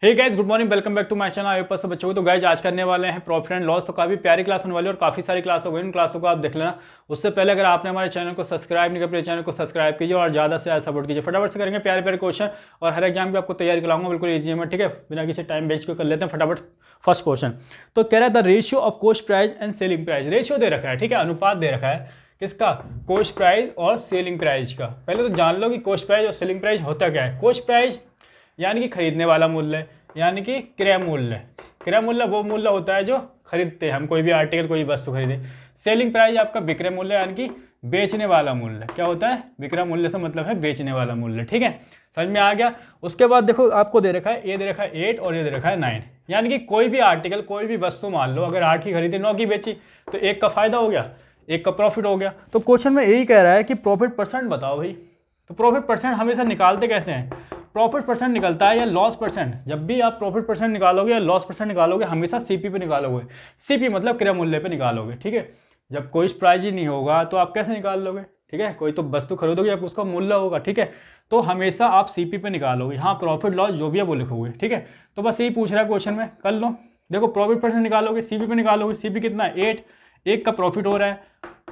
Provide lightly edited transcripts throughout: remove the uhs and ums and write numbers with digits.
Hey guys, good morning, welcome back to my channel. आए पास बच्चों को तो गाइस आज करने वाले हैं प्रॉफिट एंड लॉस। तो काफी प्यारी क्लास होने वाली है और काफी सारी क्लास हो गई, इन क्लासों को आप देख लेना। उससे पहले अगर आपने हमारे चैनल को सब्सक्राइब नहीं किया, अपने चैनल को सब्सक्राइब कीजिए और ज्यादा से ज्यादा सपोर्ट कीजिए। फटाफट से करेंगे प्यारे प्यारे क्वेश्चन और हर एग्जाम की आपको तैयारी कराऊंगा, बिल्कुल ईजी है, ठीक है। बिना किसी टाइम वेस्ट को कर लेते हैं फटाफट। फर्स्ट क्वेश्चन तो कह रहा है the ratio of cost price and selling price. Ratio दे रखा है, ठीक है, अनुपात दे रखा है किसका? कॉस्ट प्राइस और सेलिंग प्राइस का। पहले तो जान लो कि कॉस्ट प्राइस और सेलिंग प्राइस होता क्या है। कॉस्ट प्राइस यानी कि खरीदने वाला मूल्य, यानी कि क्रय मूल्य। क्रय मूल्य वो मूल्य होता है जो खरीदते हैं हम, कोई भी आर्टिकल, कोई वस्तु खरीदे। सेलिंग प्राइस आपका विक्रय मूल्य, यानी कि बेचने वाला मूल्य। क्या होता है? विक्रय मूल्य से मतलब है बेचने वाला मूल्य, ठीक है। समझ में आ गया। उसके बाद देखो आपको दे रखा है, ये दे रखा है 8 और ये दे रखा है 9, यानी कि कोई भी आर्टिकल, कोई भी वस्तु मान लो अगर 8 की खरीदी 9 की बेची तो 1 का फायदा हो गया, 1 का प्रॉफिट हो गया। तो क्वेश्चन में यही कह रहा है कि प्रॉफिट परसेंट बताओ भाई। तो प्रॉफिट परसेंट हमेशा निकालते कैसे हैं? प्रॉफिट परसेंट निकलता है या लॉस परसेंट। जब भी आप प्रॉफिट परसेंट निकालोगे या लॉस परसेंट निकालोगे, हमेशा सीपी पे निकालोगे। सीपी मतलब क्रय मूल्य पे निकालोगे, ठीक है। जब कोई प्राइस ही नहीं होगा तो आप कैसे निकाल लोगे, ठीक है। कोई तो वस्तु खरीदोगे, जब उसका मूल्य होगा, ठीक है, तो हमेशा आप सीपी पे निकालोगे। हाँ, प्रॉफिट लॉस जो भी है वो लिखोगे, ठीक है। तो बस यही पूछ रहा है क्वेश्चन में, कर लो। देखो प्रॉफिट परसेंट निकालोगे, सीपी पे निकालोगे। सीपी कितना है? 8, 1 का प्रॉफिट हो रहा है,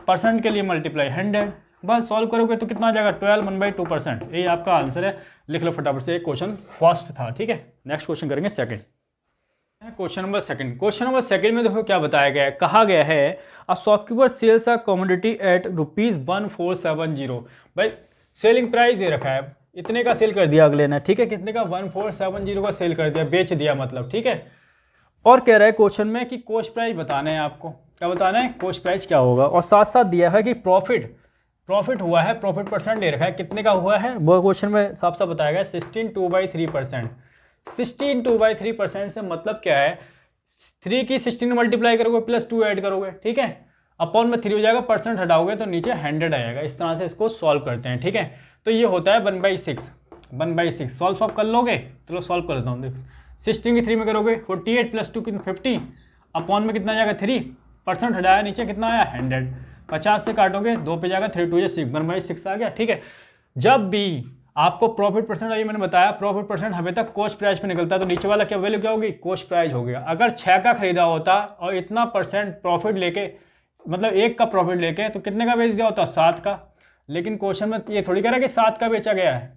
परसेंट के लिए मल्टीप्लाई 100, बस सॉल्व करोगे तो कितना आ जाएगा? 12 1/2%। यही आपका आंसर है, लिख लो फटाफट से। एक क्वेश्चन फर्स्ट था, ठीक है। नेक्स्ट क्वेश्चन करेंगे second. Question number second. Question number second में देखो क्या बताया गया है। कहा गया है a shopkeeper sells a commodity at ₹1470। भाई सेलिंग प्राइस दे रखा है, इतने का सेल कर दिया अगले ने, ठीक है। कितने का? 1470 का सेल कर दिया, बेच दिया मतलब, ठीक है। और कह रहा है क्वेश्चन में कि कॉस्ट प्राइस बताना है आपको। क्या बताना है? कॉस्ट प्राइस क्या होगा। और साथ साथ दिया है कि प्रॉफिट हुआ है, प्रॉफिट परसेंट दे रखा है, कितने का हुआ है वो क्वेश्चन में साफ साफ बताया गया, 16/2/3%। 16/2/3% से मतलब क्या है? 3 की 16 मल्टीप्लाई करोगे प्लस 2 ऐड करोगे, ठीक है। अपॉन में 3 हो जाएगा, परसेंट हटाओगे तो नीचे 100 आएगा। इस तरह से इसको सॉल्व करते हैं, ठीक है। तो ये होता है 1/6। 1/6 सॉल्व कर लोगे। चलो सॉल्व कर देता हूँ। देखो 16 की 3 में करोगे 48 प्लस 2 कितना? 50। अपॉन में कितना जाएगा? 3, परसेंट हटाया, नीचे कितना आया? 100। 50 से काटोगे 2 पे जाएगा, 3 2 6, 1/6 आ गया, ठीक है। जब भी आपको प्रॉफिट परसेंट, ये मैंने बताया प्रॉफिट परसेंट हमें तक कॉस्ट प्राइस पे निकलता है, तो नीचे वाला क्या वैल्यू क्या होगी? कॉस्ट प्राइस हो गया। अगर 6 का खरीदा होता और इतना परसेंट प्रॉफिट लेके, मतलब 1 का प्रॉफिट लेके, तो कितने का बेच दिया होता? 7 का। लेकिन क्वेश्चन में ये थोड़ी कह रहा है कि 7 का बेचा गया है।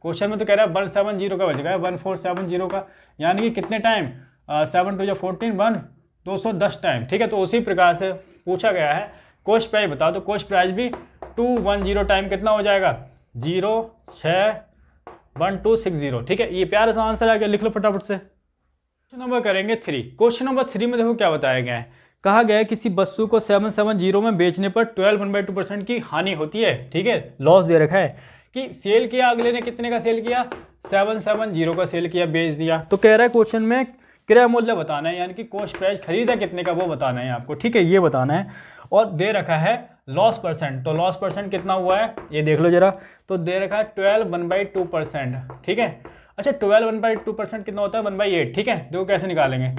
क्वेश्चन में तो कह रहा है 170 का बचेगा, 1470 का, यानी कि कितने टाइम? 7 2 14 210 टाइम, ठीक है। तो उसी प्रकार से पूछा गया है कॉस्ट प्राइस बताओ, तो कॉस्ट प्राइस भी 210 टाइम कितना हो जाएगा? 0611260, ठीक है। ये प्यारा सा आंसर आ गया, लिख लो फटाफट से। क्वेश्चन नंबर करेंगे 3। क्वेश्चन नंबर 3 में देखो क्या बताया गया है। कहा गया है किसी वस्तु को 770 में बेचने पर 12 1/2% की हानि होती है, ठीक है। लॉस दे रखा है कि सेल किया अगले ने, कितने का सेल किया? 770 का सेल किया, बेच दिया। तो कह रहा है क्वेश्चन में क्रय मूल्य बताना है, यानी कि कॉस्ट प्राइस खरीदा कितने का वो बताना है आपको, ठीक है, ये बताना है। और दे रखा है लॉस परसेंट, तो लॉस परसेंट कितना हुआ है ये देख लो जरा। तो दे रखा है 12 1/2%, ठीक है। अच्छा 12 1/2% कितना होता है? 1/8, ठीक है। देखो कैसे निकालेंगे,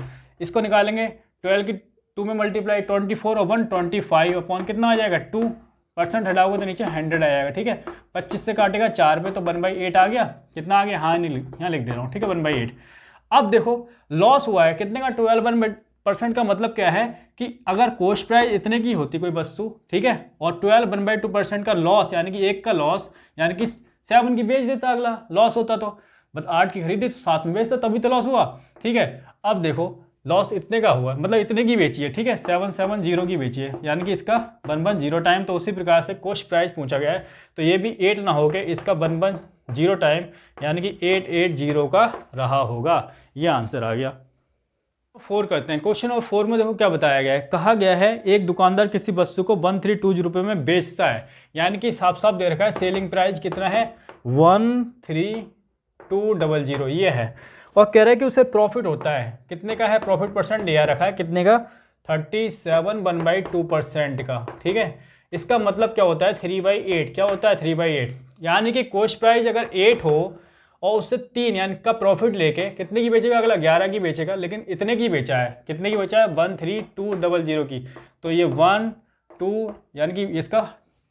इसको निकालेंगे। 12 की 2 में मल्टीप्लाई 24 और 1 25 अपॉन कितना आ जाएगा? 2, परसेंट हटाओगे तो नीचे 100 आ जाएगा, ठीक है। 25 से काटेगा 4 पे तो 1/8 आ गया। कितना आ गया? हाँ नहीं, यहाँ लिख दे रहा हूँ, ठीक है, 1/8। अब देखो लॉस हुआ है कितने का? 12% का मतलब क्या है कि अगर कॉस्ट प्राइस इतने की होती कोई वस्तु, ठीक है, और 12 1/2% का लॉस, यानी कि 1 का लॉस, यानी कि 7 की बेच देता, अगला लॉस होता तो बस 8 की खरीदी तो 7 में बेचता, तभी तो लॉस हुआ, ठीक है। अब देखो लॉस इतने का हुआ, मतलब इतने की बेची है, ठीक है, 770 की बेची है, यानी कि इसका 110 टाइम। तो उसी प्रकार से कॉस्ट प्राइस पूछा गया है, तो ये भी 8 ना होके इसका 110 टाइम, यानी कि 880 का रहा होगा। ये आंसर आ गया। 4 करते हैं। क्वेश्चन नंबर 4 में देखो क्या बताया गया है। कहा गया है एक दुकानदार किसी वस्तु को 1320 रुपये में बेचता है, यानी कि साफ साफ दे रखा है सेलिंग प्राइस कितना है? 13,200, ये है। और कह रहा है कि उसे प्रॉफिट होता है, कितने का है? प्रॉफिट परसेंट दिया रखा है, कितने का? 37 1/2% का, ठीक है। इसका मतलब क्या होता है? 3/8। क्या होता है? 3/8, यानी कि कॉस्ट प्राइस अगर 8 हो और उससे 3 यानी का प्रॉफिट लेके कितने की बेचेगा? अगला 11 की बेचेगा, लेकिन इतने की बेचा है, कितने की बेचा है? 13,200 की। तो ये 1 2 यानी कि इसका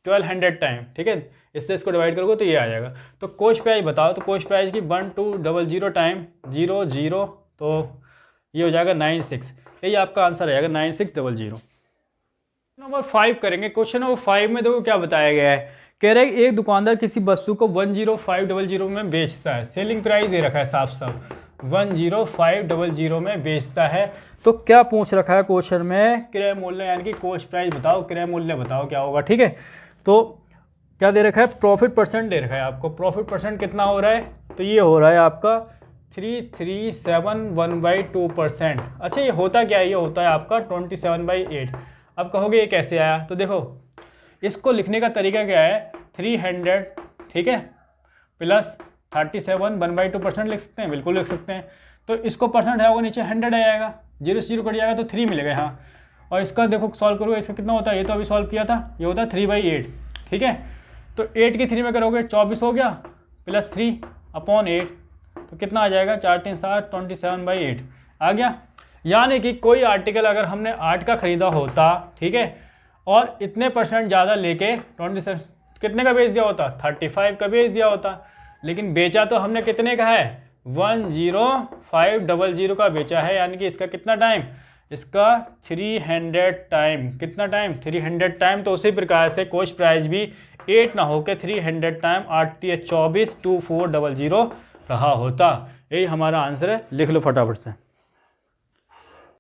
1200 टाइम, ठीक है। इससे इसको डिवाइड करोगे तो ये आ जाएगा। तो कॉस्ट प्राइस बताओ, तो कॉस्ट प्राइस की 1200 टाइम 00, तो ये हो जाएगा 96। यही आपका आंसर आएगा 9600। नंबर 5 करेंगे। क्वेश्चन नंबर 5 में देखो क्या बताया गया है। कह रहा है कि एक दुकानदार किसी वस्तु को 10500 में बेचता है। सेलिंग प्राइस ये रखा है साफ साफ, 10500 में बेचता है। तो क्या पूछ रखा है क्वेश्चन में, क्रय मूल्य यानी कि कॉस्ट प्राइस बताओ, क्रय मूल्य बताओ क्या होगा, ठीक है। तो क्या दे रखा है, प्रॉफिट परसेंट दे रखा है आपको। प्रॉफिट परसेंट कितना हो रहा है, तो ये हो रहा है आपका 3371/2%। अच्छा ये होता क्या है, ये होता है आपका 27/8। अब कहोगे ये कैसे आया, तो देखो इसको लिखने का तरीका क्या है, 300, ठीक है, प्लस 37 1/2% लिख सकते हैं, बिल्कुल लिख सकते हैं। तो इसको परसेंट है वो नीचे 100 आ जाएगा, 0 से 0 कट जाएगा तो 3 मिलेगा यहाँ। और इसका देखो सॉल्व करोगे, इसका कितना होता है, ये तो अभी सॉल्व किया था, ये होता है 3/8, ठीक है। तो 8 की 3 में करोगे 24 हो गया, प्लस 3/8, तो कितना आ जाएगा, 4 3 7 27/8 आ गया। यानी कि कोई आर्टिकल अगर हमने 8 का ख़रीदा होता, ठीक है, और इतने परसेंट ज़्यादा लेके 27 कितने का बेच दिया होता, 35 का बेच दिया होता। लेकिन बेचा तो हमने कितने का है, 10500 का बेचा है। यानी कि इसका कितना टाइम, इसका 300 टाइम, कितना टाइम, 300 टाइम। तो उसी प्रकार से कॉस्ट प्राइस भी 8 ना होकर 300 टाइम 8 24 2400 रहा होता। यही हमारा आंसर है, लिख लो फटाफट से।